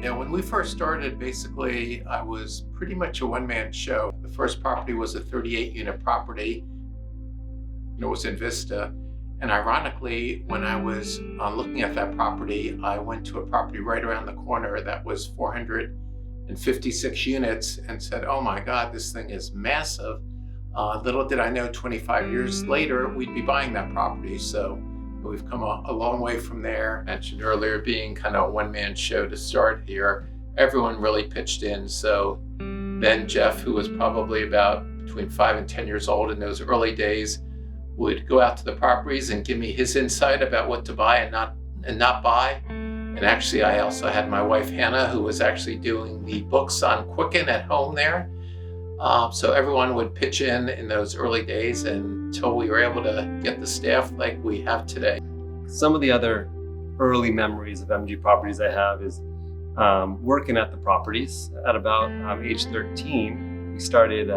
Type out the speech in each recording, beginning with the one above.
Yeah, when we first started, basically, I was pretty much a one-man show. The first property was a 38-unit property. It was in Vista. And ironically, when I was looking at that property, I went to a property right around the corner that was 456 units and said, oh my God, this thing is massive. Little did I know 25 years later, we'd be buying that property. So we've come a long way from there. I mentioned earlier being kind of a one-man show to start here. Everyone really pitched in. So then Jeff, who was probably about between 5 and 10 years old in those early days, would go out to the properties and give me his insight about what to buy and not buy. And actually, I also had my wife, Hannah, who was actually doing the books on Quicken at home there. So everyone would pitch in those early days until we were able to get the staff like we have today. Some of the other early memories of MG Properties I have is working at the properties. At about age 13, we started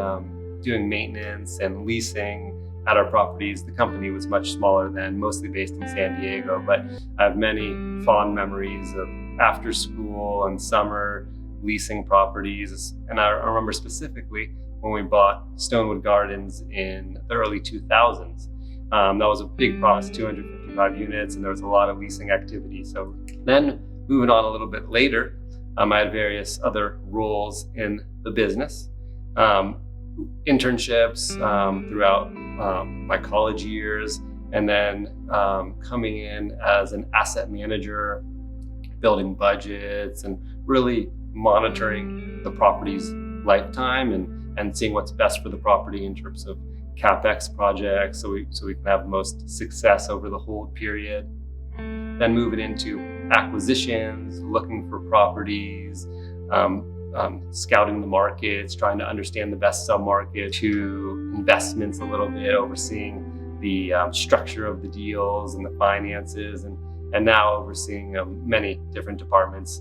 doing maintenance and leasing at our properties. The company was much smaller then, mostly based in San Diego, but I have many fond memories of after school and summer leasing properties. And I remember specifically when we bought Stonewood Gardens in the early 2000s. That was a big property, 255 units, and there was a lot of leasing activity. So then moving on a little bit later, I had various other roles in the business. Internships throughout my college years, and then coming in as an asset manager, building budgets and really monitoring the property's lifetime and seeing what's best for the property in terms of CapEx projects so we can have the most success over the hold period. Then moving into acquisitions, looking for properties, scouting the markets, trying to understand the best submarket, to investments a little bit, overseeing the structure of the deals and the finances, and now overseeing many different departments.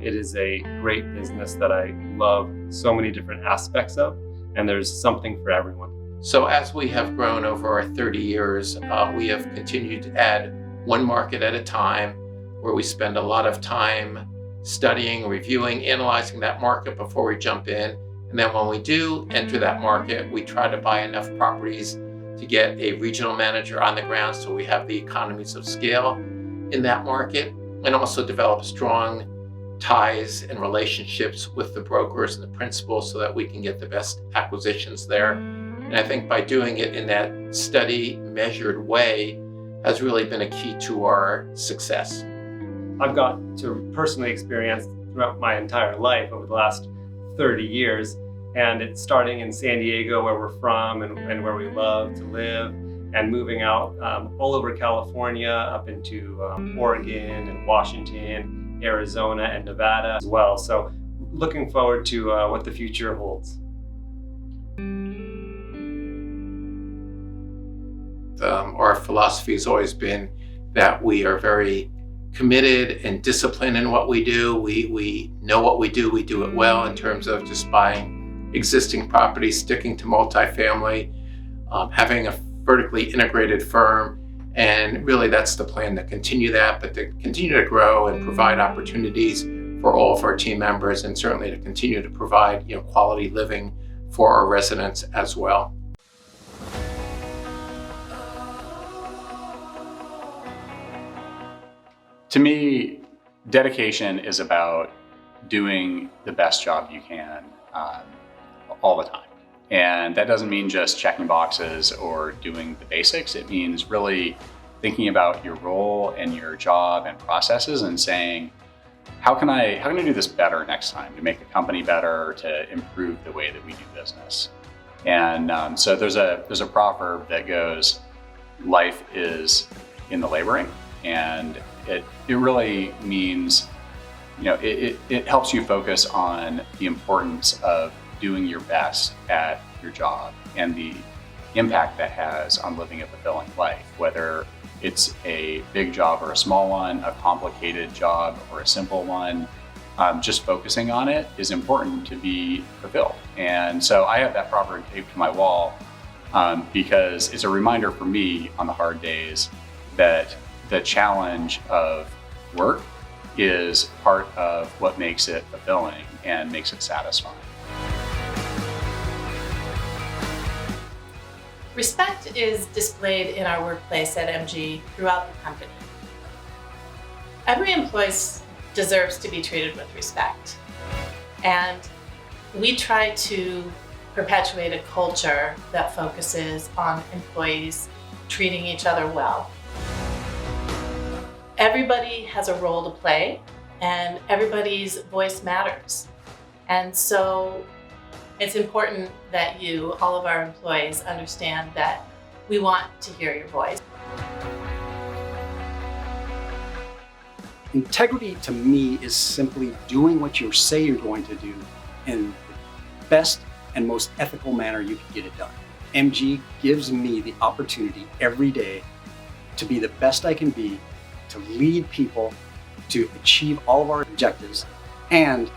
It is a great business that I love so many different aspects of, and there's something for everyone. So as we have grown over our 30 years, we have continued to add one market at a time, where we spend a lot of time studying, reviewing, analyzing that market before we jump in. And then when we do enter that market, we try to buy enough properties to get a regional manager on the ground so we have the economies of scale in that market, and also develop strong ties and relationships with the brokers and the principals so that we can get the best acquisitions there. And I think by doing it in that steady, measured way has really been a key to our success. I've got to personally experience throughout my entire life over the last 30 years. And it's starting in San Diego, where we're from and where we love to live, and moving out all over California, up into Oregon and Washington, Arizona and Nevada as well. So looking forward to what the future holds. Our philosophy has always been that we are very committed and disciplined in what we do. We know what we do it well in terms of just buying existing properties, sticking to multifamily, having a vertically integrated firm. And really that's the plan, to continue that, but to continue to grow and provide opportunities for all of our team members, and certainly to continue to provide quality living for our residents as well. To me, dedication is about doing the best job you can all the time. And that doesn't mean just checking boxes or doing the basics. It means really thinking about your role and your job and processes and saying, how can I do this better next time to make the company better, to improve the way that we do business? And so there's a proverb that goes, life is in the laboring. And it really means, it helps you focus on the importance of doing your best at your job and the impact that has on living a fulfilling life, whether it's a big job or a small one, a complicated job or a simple one. Just focusing on it is important to be fulfilled. And so I have that proverb taped to my wall because it's a reminder for me on the hard days that the challenge of work is part of what makes it fulfilling and makes it satisfying. Respect is displayed in our workplace at MG throughout the company. Every employee deserves to be treated with respect. And we try to perpetuate a culture that focuses on employees treating each other well. Everybody has a role to play, and everybody's voice matters. And so it's important that you, all of our employees, understand that we want to hear your voice. Integrity to me is simply doing what you say you're going to do in the best and most ethical manner you can get it done. MG gives me the opportunity every day to be the best I can be, to lead people, to achieve all of our objectives, and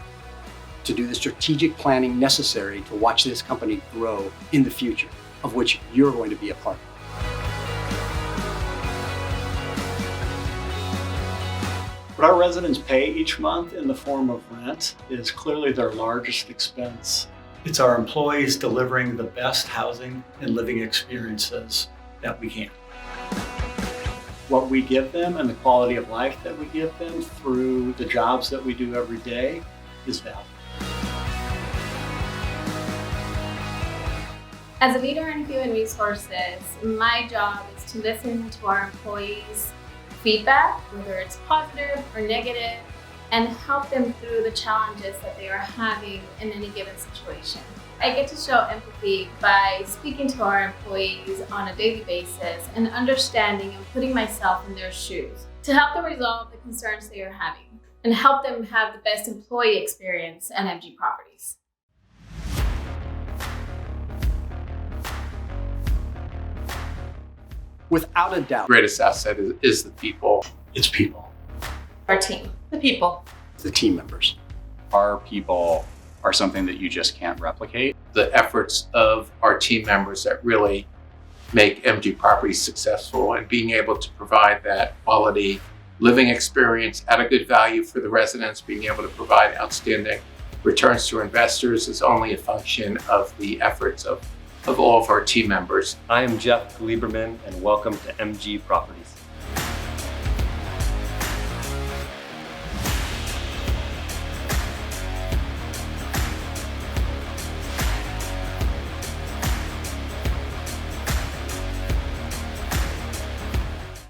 to do the strategic planning necessary to watch this company grow in the future, of which you're going to be a part of. What our residents pay each month in the form of rent is clearly their largest expense. It's our employees delivering the best housing and living experiences that we can. What we give them and the quality of life that we give them through the jobs that we do every day is valuable. As a leader in human resources, my job is to listen to our employees' feedback, whether it's positive or negative, and help them through the challenges that they are having in any given situation. I get to show empathy by speaking to our employees on a daily basis and understanding and putting myself in their shoes to help them resolve the concerns they are having and help them have the best employee experience at MG Properties. Without a doubt, Greatest asset is the people. It's people. Our team. The people. the team members. Our people are something that you just can't replicate. The efforts of our team members that really make MG Properties successful, and being able to provide that quality living experience at a good value for the residents, being able to provide outstanding returns to investors is only a function of the efforts of all of our team members. I am Jeff Lieberman, and welcome to MG Properties.